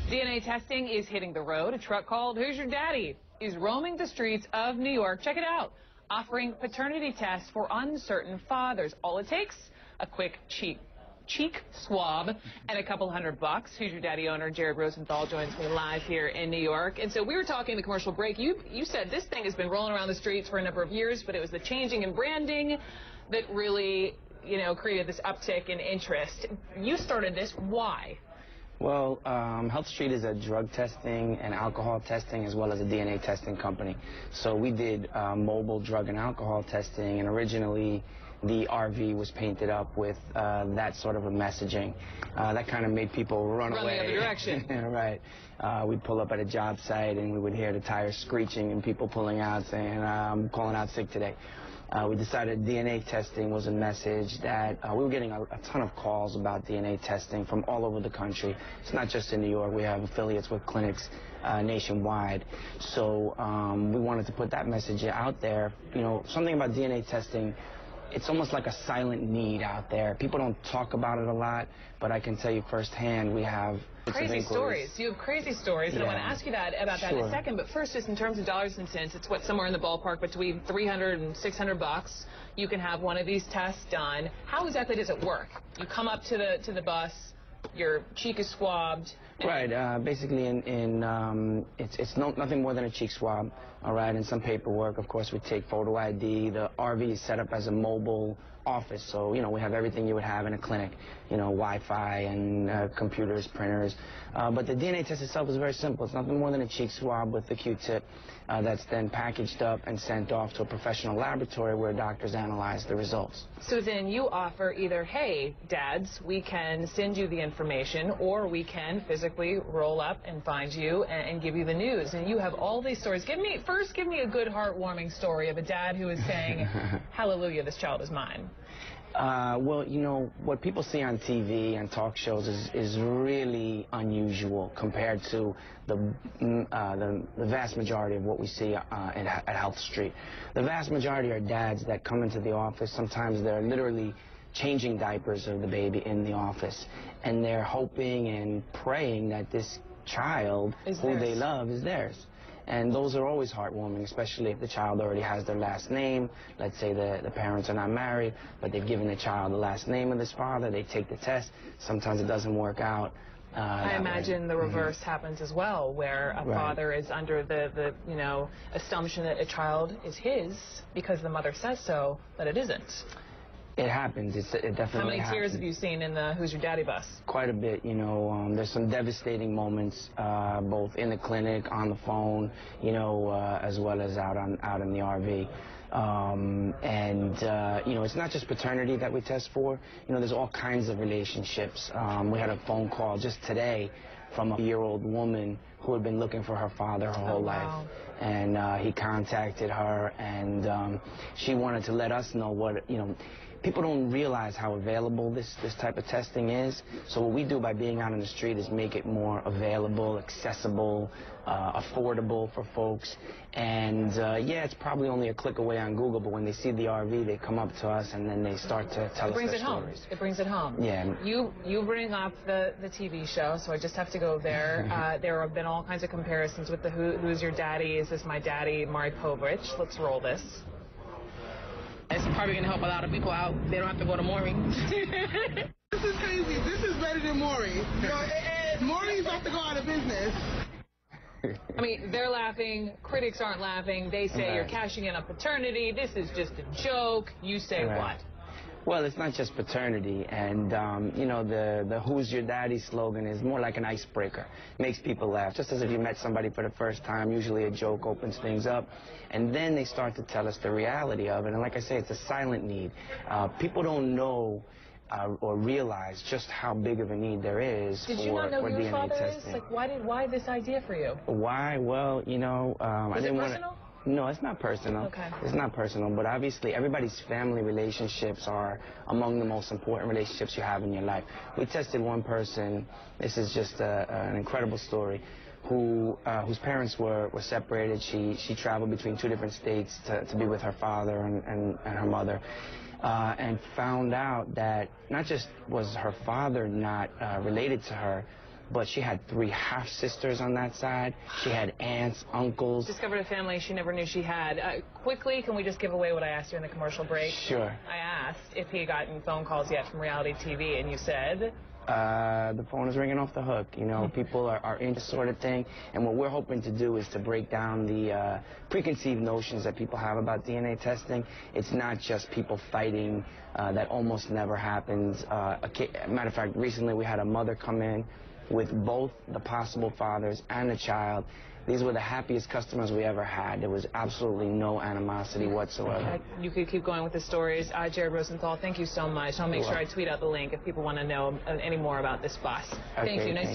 DNA testing is hitting the road. A truck called Who's Your Daddy is roaming the streets of New York. Check it out. Offering paternity tests for uncertain fathers. All it takes, a quick cheek swab and a couple $100. Who's Your Daddy owner Jared Rosenthal joins me live here in New York. And so we were talking in the commercial break. You said this thing has been rolling around the streets for a number of years, but it was the changing in branding that really, created this uptick in interest. You started this. Why? Well, Health Street is a drug testing and alcohol testing as well as a DNA testing company. So we did mobile drug and alcohol testing, and originally the RV was painted up with that sort of a messaging. That kind of made people run away. The other direction. Right. We'd pull up at a job site and we would hear the tires screeching and people pulling out saying, I'm calling out sick today. We decided DNA testing was a message that we were getting a ton of calls about DNA testing from all over the country. It's not just in New York. We have affiliates with clinics nationwide. So we wanted to put that message out there. Something about DNA testing, it's almost like a silent need out there. People don't talk about it a lot, but I can tell you firsthand, we have crazy stories. You have crazy stories, and yeah. I want to ask you about that in a second. But first, just in terms of dollars and cents, it's somewhere in the ballpark between $300 and $600. You can have one of these tests done. How exactly does it work? You come up to the bus, your cheek is swabbed. Right. Basically, it's nothing more than a cheek swab. All right, and some paperwork. Of course, we take photo ID. The RV is set up as a mobile office, so we have everything you would have in a clinic. Wi-Fi and computers, printers. But the DNA test itself is very simple. It's nothing more than a cheek swab with a Q-tip that's then packaged up and sent off to a professional laboratory where doctors analyze the results. So then you offer either, hey, dads, we can send you the information, or we can physically roll up and find you and give you the news. And you have all these stories. Give me a good, heartwarming story of a dad who is saying, hallelujah, this child is mine. Well, what people see on TV and talk shows is really unusual compared to the vast majority of what we see at Health Street. The vast majority are dads that come into the office. Sometimes they're literally changing diapers of the baby in the office, and they're hoping and praying that this child who they love is theirs. And those are always heartwarming, especially if the child already has their last name. Let's say the parents are not married, but they've given the child the last name of this father. They take the test. Sometimes it doesn't work out. I imagine the reverse happens as well, where a father is under the assumption that a child is his because the mother says so, but it isn't. It happens. It definitely happens. How many tears have you seen in the Who's Your Daddy bus? Quite a bit. There's some devastating moments, both in the clinic, on the phone, as well as out in the RV. It's not just paternity that we test for. There's all kinds of relationships. We had a phone call just today from a year-old woman who had been looking for her father her whole life. And he contacted her, and she wanted to let us know what, people don't realize how available this type of testing is. So what we do by being out on the street is make it more available, accessible, affordable for folks. And yeah, it's probably only a click away on Google, but when they see the RV, they come up to us and then they start to tell us their stories. It brings it home. Yeah. You bring up the TV show, so I just have to go there. There have been all kinds of comparisons with the Who's Your Daddy? Is This My Daddy? Maury Povich. Let's roll this. It's probably going to help a lot of people out. They don't have to go to Maury. This is crazy. This is better than Maury. Maury's about to go out of business. I mean, they're laughing. Critics aren't laughing. They say you're cashing in on paternity. This is just a joke. You say what? Well, it's not just paternity, and the Who's Your Daddy slogan is more like an icebreaker. Makes people laugh, just as if you met somebody for the first time. Usually a joke opens things up, and then they start to tell us the reality of it. And like I say, it's a silent need. People don't know or realize just how big of a need there is for DNA testing. Did you not know who your father is? Like, why this idea for you? Why? Well, I didn't want to. No, it's not personal. Okay. It's not personal, but obviously everybody's family relationships are among the most important relationships you have in your life. We tested one person, this is just an incredible story, whose parents were separated. She traveled between 2 different states to be with her father and her mother. And found out that not just was her father not related to her, but she had 3 half-sisters on that side. She had aunts, uncles. Discovered a family she never knew she had. Quickly, can we just give away what I asked you in the commercial break? Sure. I asked if he had gotten phone calls yet from reality TV, and you said? The phone is ringing off the hook. You know, people are into this sort of thing, and what we're hoping to do is to break down the preconceived notions that people have about DNA testing. It's not just people fighting. That almost never happens. Matter of fact, recently we had a mother come in with both the possible fathers and the child. These were the happiest customers we ever had. There was absolutely no animosity whatsoever. You could keep going with the stories. Jared Rosenthal, thank you so much. I'll make sure I tweet out the link if people want to know any more about this bus. Okay, thank you. Nice to